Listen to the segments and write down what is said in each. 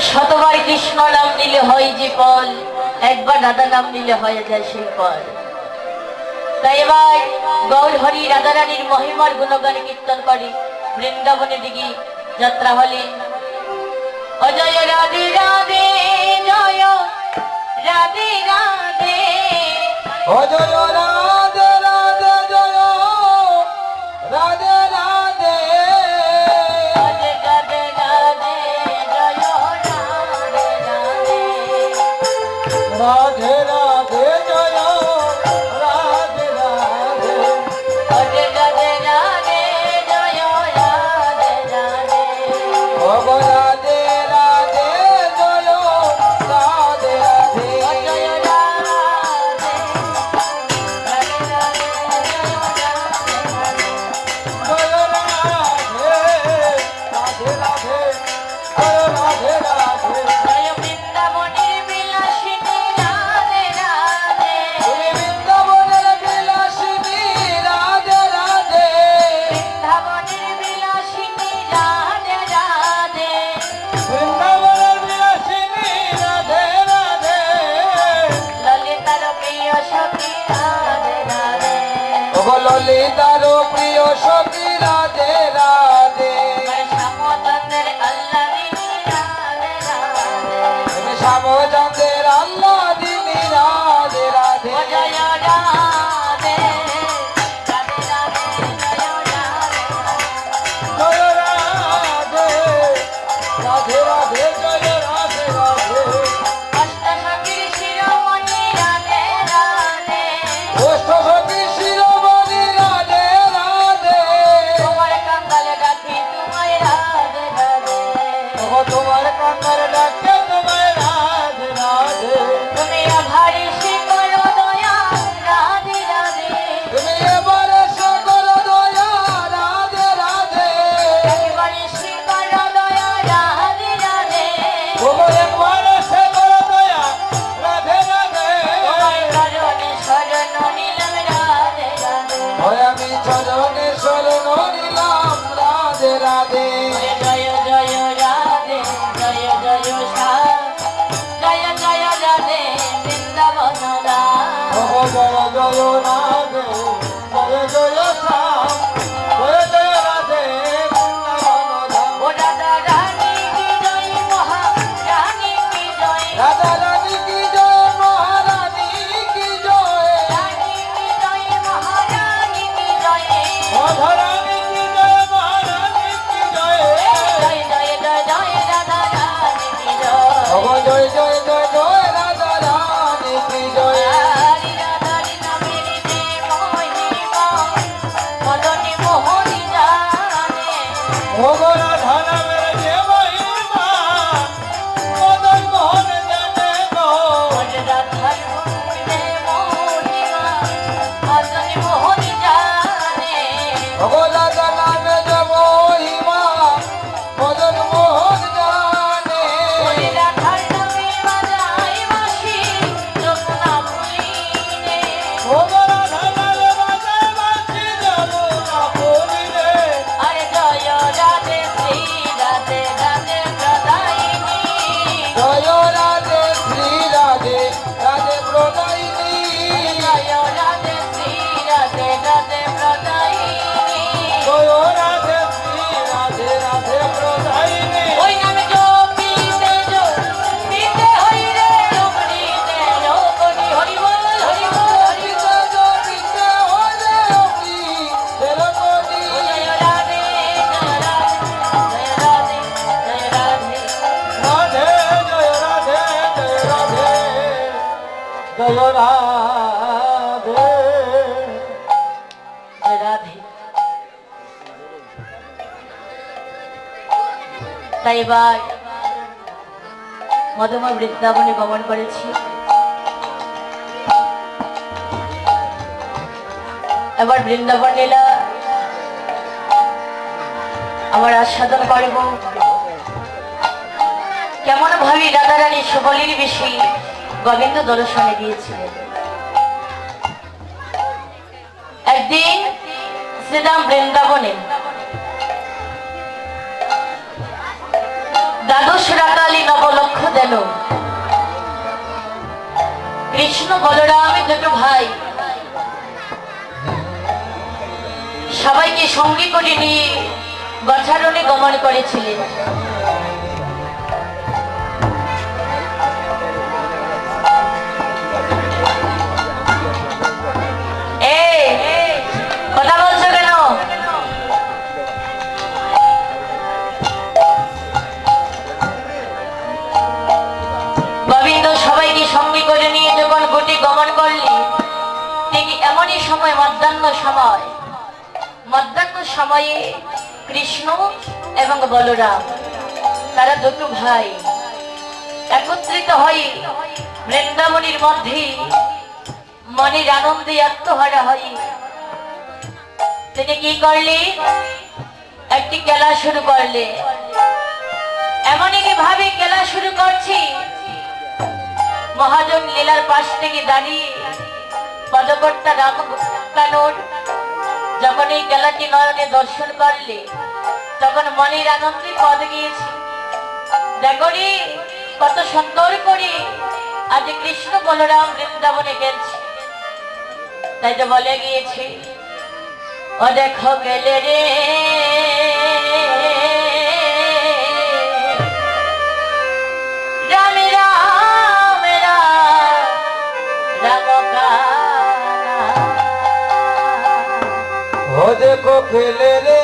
শতবার কৃষ্ণ নাম নিলে হয় যে ফল, একবার রাধা নাম নিলে হয়ে যায় সেই ফল। তাই এবার গৌর হরি রাধারানীর মহিমার গুণগান কীর্তন করে বৃন্দাবনের দিকে যাত্রা হলেন। অজয় রাধে রাধে জয় রাধে রাধে, অজয় রাধে রাধে জয় রাধে রাধে, রাধে রাধে রাধে জয় রাধে রাধে, রাধে রাধে জয় রাধে রাধে, রাধে রাধে রাধে জয় রাধে রাধে, ভব রাধে রাধে জয় রাধে রাধে, অজয় রাধে রাধে রাধে জয় রাধে রাধে, জয় রাধে রাধে জয় রাধে রাধে, জয় বৃন্দাবনের বিলাসিনী রাধে রাধে, তুমি বৃন্দাবনের বিলাসিনী রাধে রাধে, বৃন্দাবনের বিলাসিনী রাধে রাধে, বৃন্দাবনের বিলাসিনী রাধে রাধে, ললিতার প্রিয় সখী রাধে রাধে, ওগো ললিতার প্রিয় সখী রাধে রাধে, শ্যামচন্দ্রের আল্লাদিনী রাধে রাধে, শ্যামচন্দ্রের আল্লাদিনী রাধে রাধে, জয় রাধে রাধে রাধে জয় রাধে, জয় রাধে রাধে রাধে জয় রাধে রাধে, অষ্টসখীর শিরোমণি রাধে রাধে, অষ্টসখী শিরোমণি রাধে রাধে, তোমার কাঙ্গালে ডাকি তোমায় রাধে রাধে, ওগো তোমার কান্নার ডাকে তোমায় রাধে রাধে, তুমি আভারি শিকর দয়া রাধে রাধে, তুমি এবারে সকল দয়া রাধে রাধে, একেবারে শিকর দয়া রাধে রাধে, ওগো একবারে সকল দয়া রাধে রাধে, তোমার চরণে শরণ নিলাম রাধে রাধে, হয় আমি চরণে শরণ নিলাম রাধে রাধে, জয় জয় রাধে জয় জয় সা, জয় জয় রাধে বৃন্দাবন দাস, ওগো জয় জয় রাধে জয় জয় শ্যাম, জয় জয় রাধে বৃন্দাবন ধাম, ও রাধা রানী কি জয় মহারানী কি জয়, রাধা রানী কি জয় মহারানী কি জয়, রানী কি জয় মহারানী কি জয়, রাধা রানী কি জয় মহারানী কি জয়, জয় জয় জয় জয় রাধা রানী কি জয়, ওগো জয় জয় জয় জয় রাধা রানী কি জয়, হরি রাধারি নামের যে মহিমা মদনী মোহনী জানে, ওগো রাধা নামের যে মহিমা মদন মোহন জানে গো, ওরে রাধার যে মহিমা মদনী মোহনী জানে, ওগো রাধা নামে যে মহিমা মদন মোহন জানে, ওরে রাধার নামে বাজাই বাঁশি যমুনা পুলিনে, ওগো রাধা নামে বাজায় বাঁশি যমুনা পুরিলে, আরে জয় রাধে শ্রী রাধে রাধে প্রদায়িনী, জয় রাধে শ্রী রাধে রাধে প্রদায়িনী, জয় রাধে শ্রী রাধে রাধে প্রদায়িনী, জয় রাধে শ্রী রাধে রাধে প্রদায়িনী, ওই নামে জপিতে হই রে অমৃতে লোকনি হরি বল হরি বল হরি বল, জপিতে হলে অমৃ তেরকনি, জয় রাধে জয় রাধে জয় রাধে জয় রাধে, রাধে জয় রাধে জয় রাধে জয় রাধে, জয় রাধে। তাই এবার মধুমা বৃন্দাবনে গমন করেছি, এবার বৃন্দাবন লীলা আমার আস্বাদন করব। কেমন ভাবে রাধারানী সুবলির বেশি গোবিন্দ দর্শনে দিয়েছিলেন। একদিন শ্রীরাম বৃন্দাবনে দ্বাদশ রাকালি নবল যেন কৃষ্ণ বলরামের দুটো ভাই সবাইকে সঙ্গী করে নিয়ে গছারণে গমন করেছিলেন। কথা বলছো কেন? গোবিন্দ সবাইকে সঙ্গী করে নিয়ে যখন গতি গমন করলি, ঠিক এমনই সময় মধ্যাহ্ন সময়ে কৃষ্ণ এবং বলরাম তারা দুটো ভাই একত্রিত হয়ে বৃন্দাবনের মধ্যে মনের আনন্দে আত্মহারা হয়ে তিনি কি করলি? একটি খেলা শুরু করলে। এমনই ভাবে খেলা শুরু করছি, মহাজন লীলার পাশ থেকে দাঁড়িয়ে পদকর্তা রামকানোর যখন এই খেলাটি নয়নে দর্শন করলে, তখন মনের আনন্দে পদ গিয়েছে। দেখো রে, কত সুন্দর করে আজ কৃষ্ণ বলরাম বৃন্দাবনে গেছে। তাই তো বলে গিয়েছে, ও দেখো গেলে রে রামে রাম রাম কানা। ও দেখো খেলে রে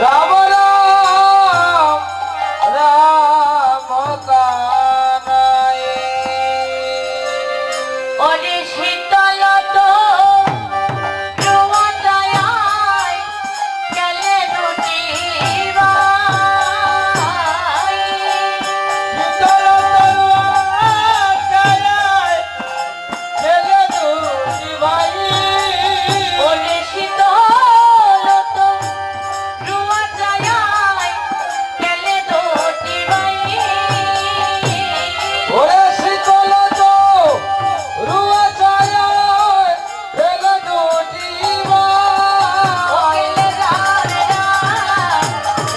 রাম রাম রাম কানায়। ওরে শীতল তো রোয়াটায় গেলে দুটি ভাই। শীতল তলোয়ার গলায় গেলে দুটি ভাই। ওরে শীতল তো রোয়াটায় গেলে দুটি ভাই। ওরে শীতল তো রুয়া ছায়ায় গেলে দুটি ভাই। ওরে রাম রাম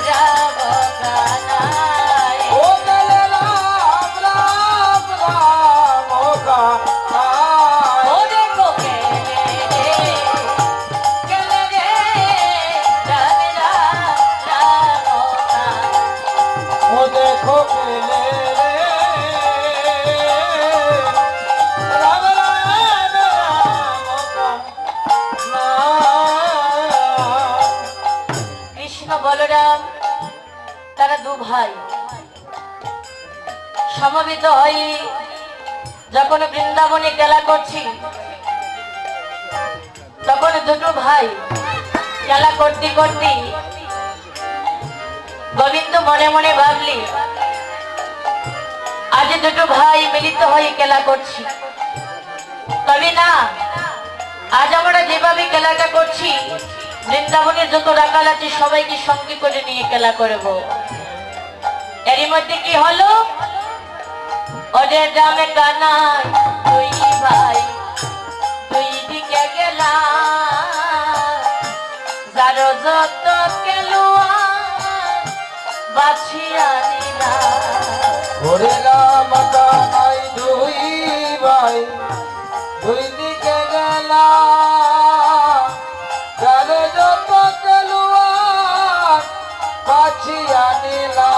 রাম কানায়। ও গেলে রাম রাম রাম কানায়। ও দেখো গেলে রে রাম রাম রাম কানায়। ও দেখো গেলে রে রাম রাম রাম কানায়। কৃষ্ণ বলরাম তারা দু ভাই সমবেত হয়ে যখন বৃন্দাবনে খেলা করছি, তখন দুটো ভাই খেলা করতে করতে গোবিন্দ মনে মনে ভাবলি, আজ দুটো ভাই মিলিত হয়ে খেলা করছি, তবে না, আজ আমরা যেভাবে খেলাটা করছি বৃন্দাবনের যত রাখাল আছে সবাইকে সঙ্গে করে নিয়ে খেলা করব। এরই মধ্যে কি হলো? ওদের দামে কানাই দুই ভাই দুই দিকে গেলা, যার যত কেলুয়া বাছিয়া নিলা। ওরে রাম কানাই দুই ভাই দুই দিকে গেলা, যার যত তলোয়ার বাছিয়া নিলা।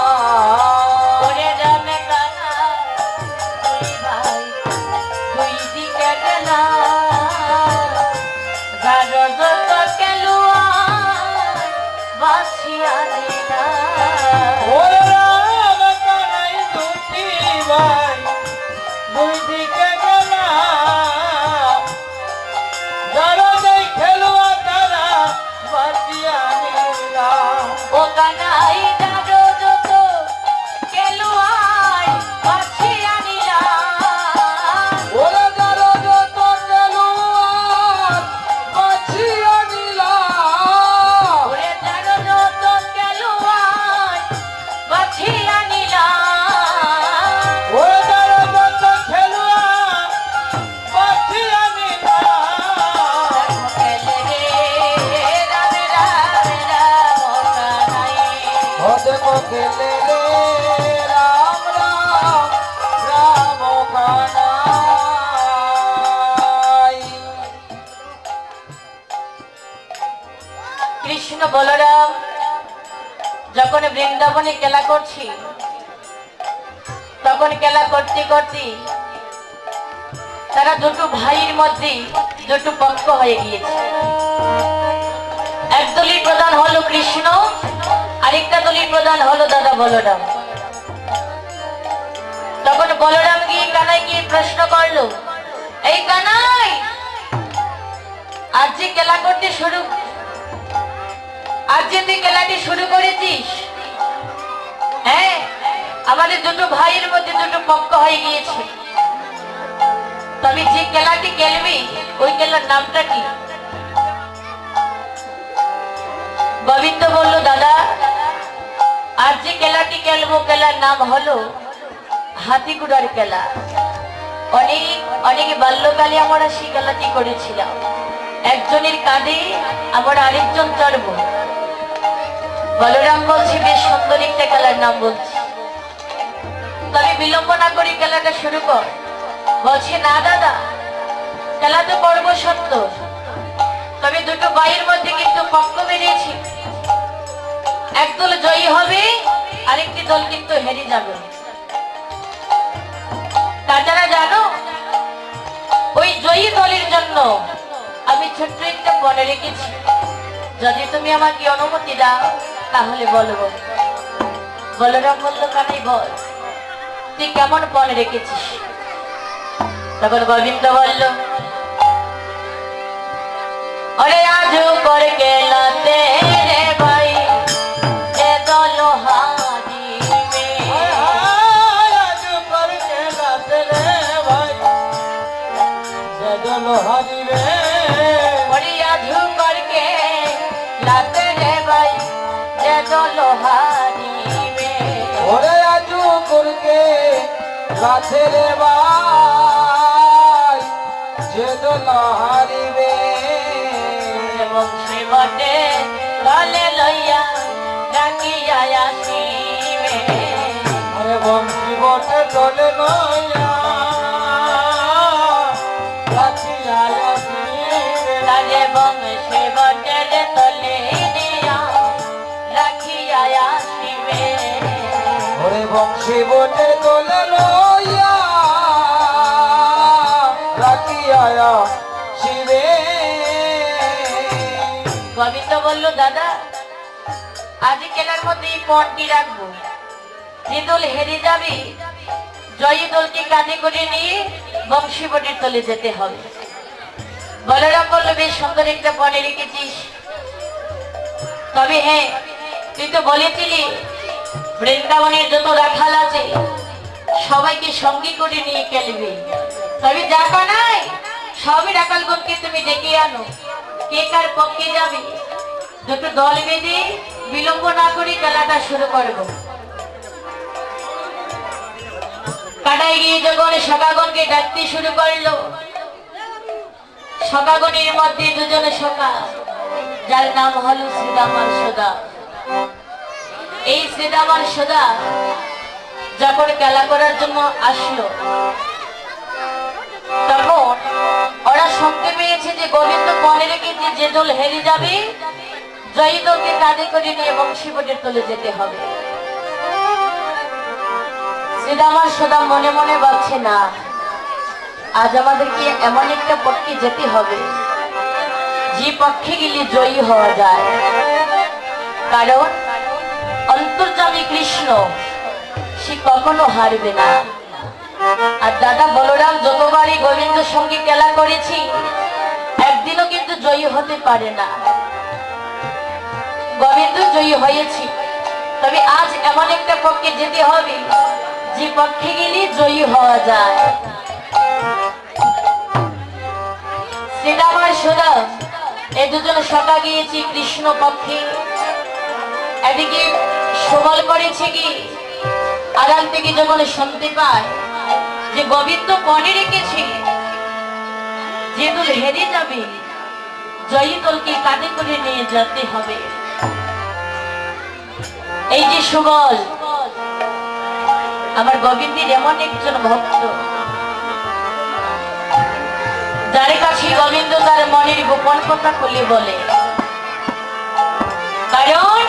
ওরে দামে কানাই দুই ভাই দুই দিকে গেলা, যার যত কেলুয়া বাছিয়া নিলা। ওরে রাম কানাই দুটি ভাই দুই দিকে গেলা, যারা যেই খেলুয়া তারা বাঁচিয়া নিলা। ও কানাই যারো যত কেলুয়ায় বাছিয়া নিলা। ওরে যারা যত খেলুয়ার বাঁচিয়া নিলা। ওরে যারো যত কেলুয়ায় বাছিয়া নিলা। ওরে যারা যত খেলুয়ার বাঁচিয়া নিলা। খেলে রে রাম রাম রাম কানাই। ও খেলে রে রাম রাম রাম কানাই। কৃষ্ণ বলরাম যখন বৃন্দাবনে খেলা করছি, তখন খেলা করতে করতে তারা দুটো ভাইয়ের মধ্যে দুটো পক্ষ হয়ে গিয়েছে। এক দলের প্রধান হলো কৃষ্ণ, আরেকটা দলের প্রধান হলো দাদা বলরাম। তখন বলরাম গিয়ে কানাই গিয়ে প্রশ্ন করলো, এই কানাই, আজ যে খেলা করতে শুরু, আজ যে তুই খেলাটি শুরু করেছিস, হ্যাঁ, আমাদের দুটো ভাইয়ের মধ্যে দুটো পক্ষ হয়ে গিয়েছে, তবে যে খেলাটি খেলবি ওই খেলার নামটা কি? গোবিন্দ বলল, দাদা, আজ যে খেলাটি খেলবো খেলার নাম হলো হাতি ঘোড়ার খেলা। অনেক অনেক বাল্যকালে আমরা সেই খেলাটি করেছিলাম। একজনের কাঁধে আমরা আরেকজন চড়বো। বলরাম বলছে, বেশ সুন্দর একটা খেলার নাম বলছি, তবে বিলম্ব না করে খেলাটা শুরু কর। বলছে, না দাদা, খেলা তো করবো সত্য, তবে দুটো ভাইয়ের মধ্যে কিন্তু পক্ষ বেরিয়েছে, একদল জয়ী হবে, আরেকটি দল কিন্তু হেরে যাবে। তাছাড়া জানো, ওই জয়ী দলের জন্য আমি ছোট্ট একটা বনে রেখেছি, যদি তুমি আমাকে অনুমতি দাও তাহলে বলবো। বলরাম বলল, কানাই বল, তুই কেমন বনে রেখেছিস? তখন গোবিন্দ বলল, अरे आज कर के लाते रे भाई ये दोनों हारी में, आज कर के लाते रे भाई ये दोनों हारी में। अरे आज कर के लाते रे भाई ये दोनों हारी में, ओरे आज कर के लाते रे भाई ये दोनों हारी में। बंशी बटे गले लइया डाकिया आसीबे, अरे बंशी बटे गले लइया डाकिया आसीबे, तारे बंशी बटे रे तले दिया डाकिया आसीबे, ओरे बंशी बटे गले लइया डाकिया आसीबे। গোবিন্দ বলল, দাদা, আজ খেলার মধ্যে এই পণটি রাখবো, যে দল হেরে যাবে জয়ী দলকে কাঁধে করে নিয়ে বংশীবটির তলে যেতে হবে। বলরাম বলল, বেশ সুন্দর একটা পণে রেখেছিস, তবে হ্যাঁ, তুই তো বলেছিলি বৃন্দাবনের যত রাখাল আছে সবাইকে সঙ্গী করে নিয়ে খেলবে, তবে দেখা নাই সবই রাখালগণকে তুমি ডেকে আনো, কে কার পক্ষে যাবে, দুটো দল বেঁধে বিলম্ব না করে খেলাটা শুরু করবো। কাটাই গিয়ে যখন সখাগণকে ডাকতে শুরু করলো, সখাগণের মধ্যে দুজনে সখা, যার নাম হলো শ্রীরাম আর সুদা। এই শ্রীরাম আর সুদা যখন খেলা করার জন্য আসলো, তখন ওরা শুনতে পেয়েছে যে গোবিন্দ বলে রেখেছে যে দল হেরে যাবে জয়ী দলকে কাঁধে করে নিয়ে বংশীবটের তলে যেতে হবে। শ্রীরাম আর সুদা মনে মনে ভাবছে, না, আজ আমাদেরকে এমন একটা পক্ষে যেতে হবে যে পক্ষে গেলে জয়ী হওয়া যায়, কারণ অন্তর্যামী কৃষ্ণ সে কখনো হারবে না। আর দাদা বলরাম যতবারই গোবিন্দের সঙ্গে খেলা করেছি একদিনও কিন্তু জয়ী হতে পারে না। গোবিন্দ জয়ী হয়েছি, তবে আজ এমন একটা পক্ষে যেতে হবে যে পক্ষে গেলে জয়ী হওয়া যায়। শ্রীরাম আর সুদা এই দুজন সখা গিয়েছি কৃষ্ণ পক্ষে, এদিকে সুবল করেছে কি আড়াল থেকে যখন শুনতে পায় যে গোবিন্দ বনে রেখেছে যে দল হেরে যাবে জয়ী দলকে কাঁধে করে নিয়ে যেতে হবে, এই যে সুবল আমার গোবিন্দের এমন একজন ভক্ত, যার কাছে গোবিন্দ তার মনের গোপন কথা খুলে বলে। কারণ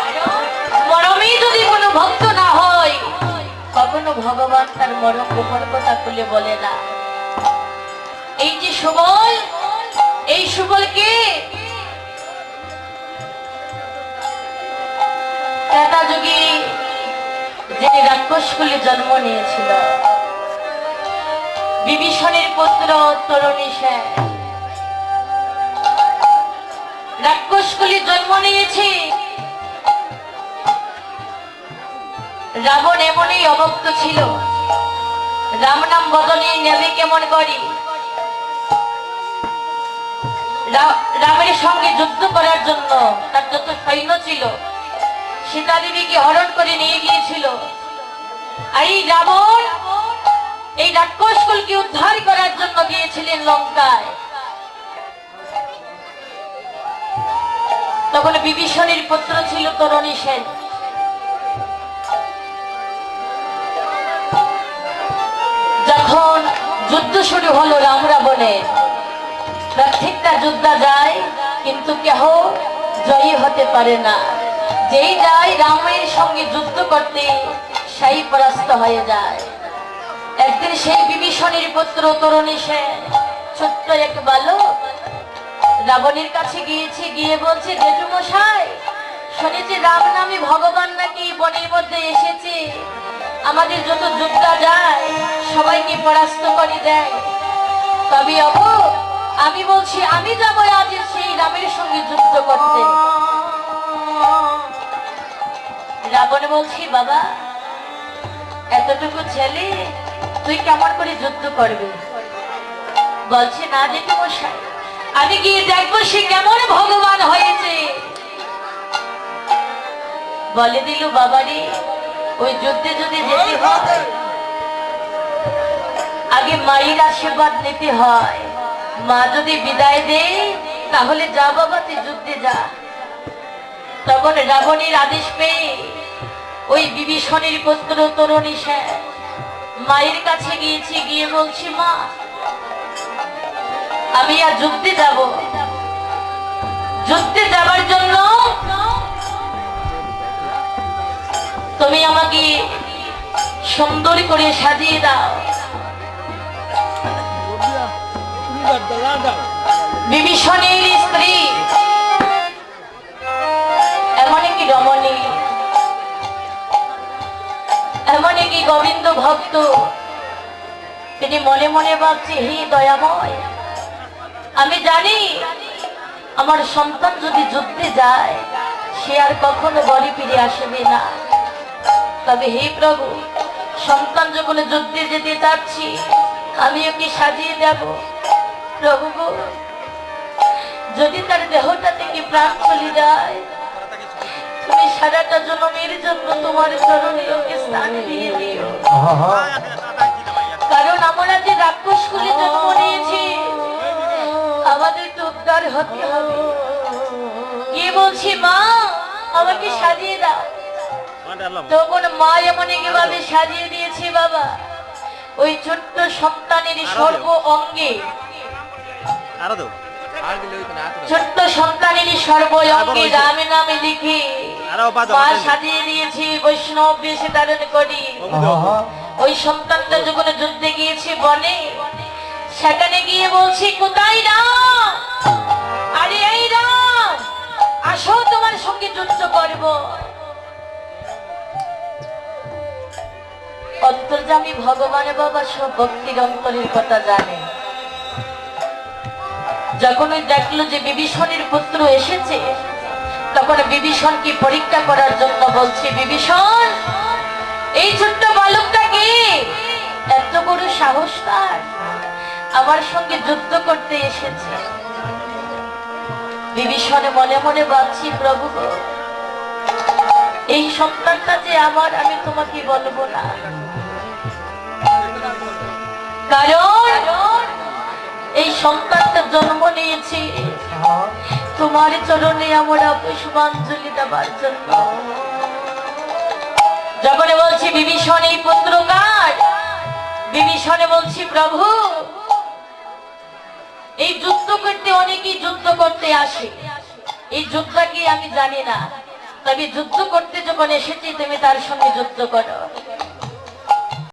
মরমে যদি কোনো ভক্ত না হয়, কখনো ভগবান তার মরম গোপন কথা খুলে বলে না। এই যে সুবল, এই সুবলকে ত্রেতা যুগে যিনি রাক্ষসকুলে জন্ম নিয়েছিল, বিভীষণের পুত্র তরুণী সেন রাক্ষসকুলে জন্ম নিয়েছে। রাবণ এমনই অভক্ত ছিল, রাম নাম বদলে নেবে কেমন করি। রামের সঙ্গে যুদ্ধ করার জন্য তার যত সৈন্য ছিল সীতা দেবীকে হরণ করে নিয়ে গিয়েছিল। আর এই রাবণ এই রাক্ষসকুলকে উদ্ধার করার জন্য গিয়েছিলেন লঙ্কায়। তখন বিভীষণের পুত্র ছিল তরুণী সেন। যখন যুদ্ধ শুরু হলো রাম রাবণের, প্রত্যেকটা যুদ্ধ যায় কিন্তু কেহ জয়ী হতে পারে না। যেই যায় রামের সঙ্গে যুদ্ধ করতে সেই পরাস্ত হয়ে যায়। একদিন সেই বিভীষণের পুত্র তরুণী সেন ছোট্ট এক বালক রাবণের কাছে গিয়েছে, গিয়ে বলছে, জেঠুমশাই শুনেছি রাম নামে ভগবান নাকি বনের মধ্যে এসেছে, আমাদের যত যোদ্ধা যায় সবাইকে পরাস্ত করে দেয়। তবে অবু আমি বলছি আমি যাবো আজ সেই রামের সঙ্গে যুদ্ধ করতে। রাবণ বলছি, বাবা এতটুকু ছেলে তুই কেমন করে যুদ্ধ করবি? বলছে, না জেঠুমশাই আমি গিয়ে দেখবো সে কেমন ভগবান হয়েছে। বলে দিল, বাবারে ওই যুদ্ধে যদি যেতে হয় আগে মায়ের আশীর্বাদ নিতে হয়। মা যদি বিদায় দেয় তাহলে যা বাবা তুই যুদ্ধে যা। তখন রাবণের আদেশ পেয়ে ওই বিভীষণের পুত্র তরুণী সেন মায়ের কাছে গিয়েছি, গিয়ে বলছি, মা আমি আর যুদ্ধে যাব। যুদ্ধে যাবার জন্য তুমি আমাকে সুন্দর করে সাজিয়ে দাও। বিভীষণের স্ত্রী এমনই কি রমণী, এমনই কি গোবিন্দ ভক্ত, তিনি মনে মনে ভাবছে, হে দয়াময় আমি জানি আমার সন্তান যদি যুদ্ধে যায় সে আর কখনো বাড়ি ফিরে আসবে না। তবে হে প্রভু সন্তান যখন যুদ্ধে যেতে চাচ্ছি আমি ওকে সাজিয়ে দেব। প্রভু গো যদি তার দেহটা থেকে প্রাণ চলে যায় তুমি সারাটা জন্মের জন্য তোমার চরণে ওকে স্থান দিয়ে দিও। কারণ আমরা যে রাক্ষসকুলে জন্ম নিয়েছি আমাদের তো উদ্ধার হতে হবে। কি বলছি, মা আমাকে সাজিয়ে দাও। তখন মা এমন কিভাবে সাজিয়ে দিয়েছে বাবা, ওই ছোট্ট সন্তানের সর্ব অঙ্গে, ছোট্ট সন্তানের সর্ব অঙ্গে রামে নামে লিখে মা সাজিয়ে দিয়েছি বৈষ্ণব বেশে ধারণ করি। ওই সন্তানটা যখন যুদ্ধে গিয়েছে বনে, সেখানে গিয়ে বলছি, কোথায় রাম? আরে এই রাম আসো তোমার সঙ্গে যুদ্ধ করব। অন্তর্যামী ভগবান বাবা সব ভক্তির অন্তরের কথা জানে। যখন ওই দেখলো যে বিভীষণের পুত্র এসেছে তখন বিভীষণকে পরীক্ষা করার জন্য বলছে, বিভীষণ এই ছোট্ট বালকটাকে এত বড় সাহস তার আমার সঙ্গে যুদ্ধ করতে এসেছে। বিভীষণে মনে মনে ভাবছি, প্রভু এই সন্তানটা যে আমার আমি তোমাকে বলবো না, কারণ এই সন্তানটা জন্ম নিয়েছি তোমার চরণে আমরা পুষ্পাঞ্জলি দেবার জন্য। তখন বলছি বিভীষণ এই পুত্র কার? বিভীষণে বলছি প্রভু এই যুদ্ধ করতে অনেকেই যুদ্ধ করতে আসে, এই যুদ্ধটা কি আমি জানি না, তবে যুদ্ধ করতে যখন এসেছি তুমি তার সঙ্গে যুদ্ধ করো।